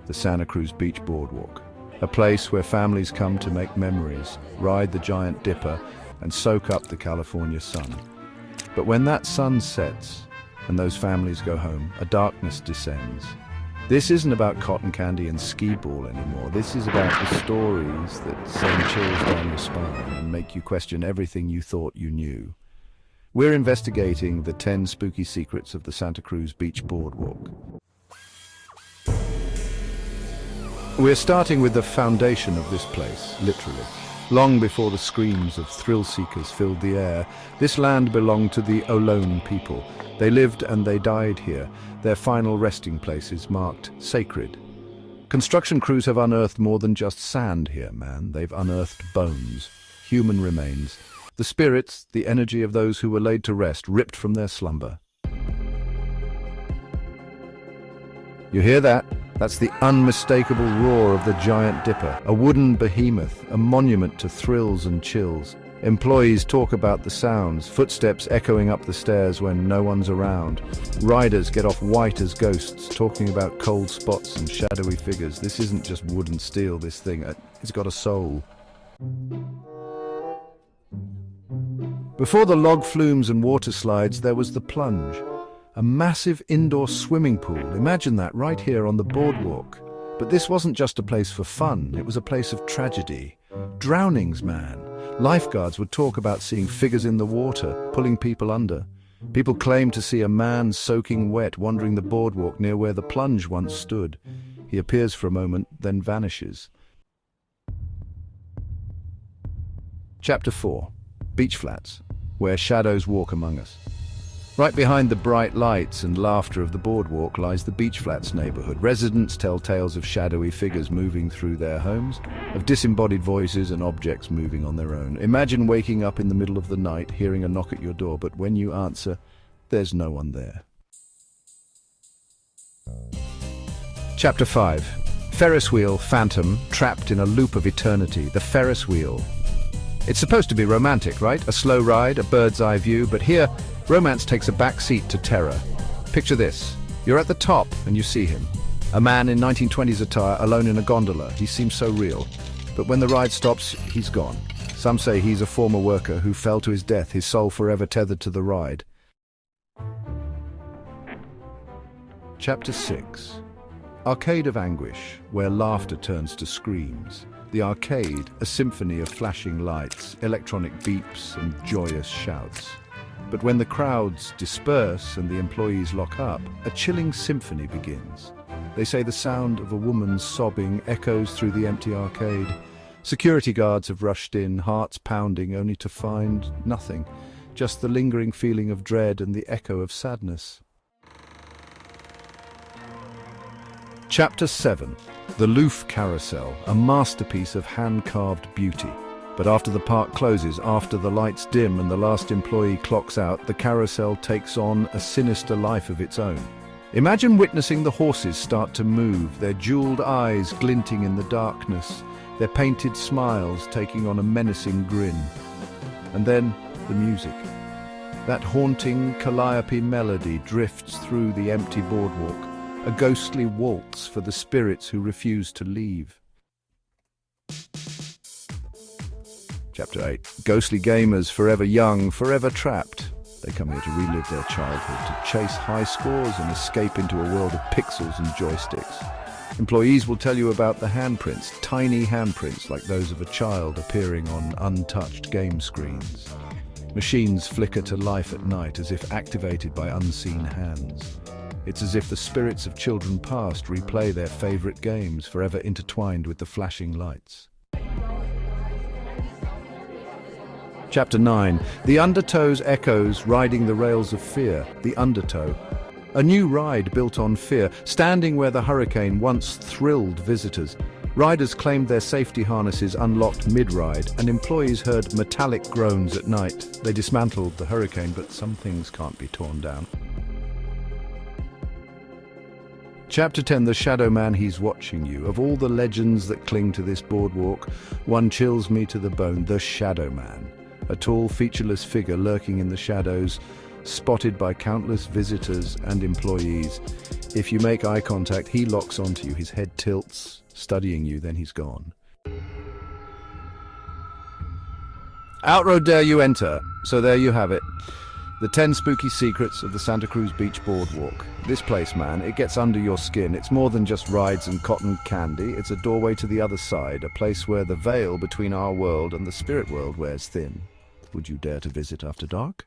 the Santa Cruz Beach Boardwalk, a place where families come to make memories, ride the giant dipper, and soak up the California sun. But when that sun sets and those families go home, a darkness descends. This isn't about cotton candy and skee ball anymore. This is about the stories that send chills down your spine and make you question everything you thought you knew. We're investigating the 10 spooky secrets of the Santa Cruz Beach Boardwalk. We're starting with the foundation of this place, literally. Long before the screams of thrill-seekers filled the air, this land belonged to the Ohlone people. They lived and they died here, their final resting places marked sacred. Construction crews have unearthed more than just sand here, man. They've unearthed bones, human remains, the spirits, the energy of those who were laid to rest, ripped from their slumber. You hear that? That's the unmistakable roar of the giant dipper, a wooden behemoth, a monument to thrills and chills. Employees talk about the sounds, footsteps echoing up the stairs when no one's around. Riders get off white as ghosts, talking about cold spots and shadowy figures. This isn't just wood and steel, this thing. It's got a soul. Before the log flumes and water slides, there was the plunge. A massive indoor swimming pool. Imagine that right here on the boardwalk. But this wasn't just a place for fun, it was a place of tragedy. Drownings, man. Lifeguards would talk about seeing figures in the water, pulling people under. People claimed to see a man soaking wet wandering the boardwalk near where the plunge once stood. He appears for a moment, then vanishes. Chapter 4. Beach Flats, where shadows walk among us. Right behind the bright lights and laughter of the boardwalk lies the Beach Flats neighborhood. Residents tell tales of shadowy figures moving through their homes, of disembodied voices and objects moving on their own. Imagine waking up in the middle of the night, hearing a knock at your door, but when you answer, there's no one there. Chapter 5. Ferris wheel phantom trapped in a loop of eternity. The Ferris wheel. It's supposed to be romantic, right? A slow ride, a bird's eye view, but here, romance takes a back seat to terror. Picture this. You're at the top and you see him. A man in 1920s attire, alone in a gondola. He seems so real. But when the ride stops, he's gone. Some say he's a former worker who fell to his death, his soul forever tethered to the ride. Chapter 6. Arcade of Anguish, where laughter turns to screams. The arcade, a symphony of flashing lights, electronic beeps and joyous shouts. But when the crowds disperse and the employees lock up, a chilling symphony begins. They say the sound of a woman's sobbing echoes through the empty arcade. Security guards have rushed in, hearts pounding, only to find nothing, just the lingering feeling of dread and the echo of sadness. Chapter 7. The Loof Carousel, a masterpiece of hand-carved beauty. But after the park closes, after the lights dim and the last employee clocks out, the carousel takes on a sinister life of its own. Imagine witnessing the horses start to move, their jeweled eyes glinting in the darkness, their painted smiles taking on a menacing grin. And then the music. That haunting calliope melody drifts through the empty boardwalk, a ghostly waltz for the spirits who refuse to leave. Chapter 8. Ghostly gamers, forever young, forever trapped. They come here to relive their childhood, to chase high scores and escape into a world of pixels and joysticks. Employees will tell you about the handprints, tiny handprints like those of a child appearing on untouched game screens. Machines flicker to life at night as if activated by unseen hands. It's as if the spirits of children past replay their favorite games, forever intertwined with the flashing lights. Chapter 9. The Undertow's echoes riding the rails of fear. The Undertow. A new ride built on fear, standing where the hurricane once thrilled visitors. Riders claimed their safety harnesses unlocked mid-ride, and employees heard metallic groans at night. They dismantled the hurricane, but some things can't be torn down. Chapter 10. The Shadow Man, He's Watching You. Of all the legends that cling to this boardwalk, one chills me to the bone. The Shadow Man. A tall, featureless figure lurking in the shadows, spotted by countless visitors and employees. If you make eye contact, he locks onto you. His head tilts, studying you, then he's gone. Outroad dare you enter. So there you have it. The 10 spooky secrets of the Santa Cruz Beach Boardwalk. This place, man, it gets under your skin. It's more than just rides and cotton candy. It's a doorway to the other side, a place where the veil between our world and the spirit world wears thin. Would you dare to visit after dark?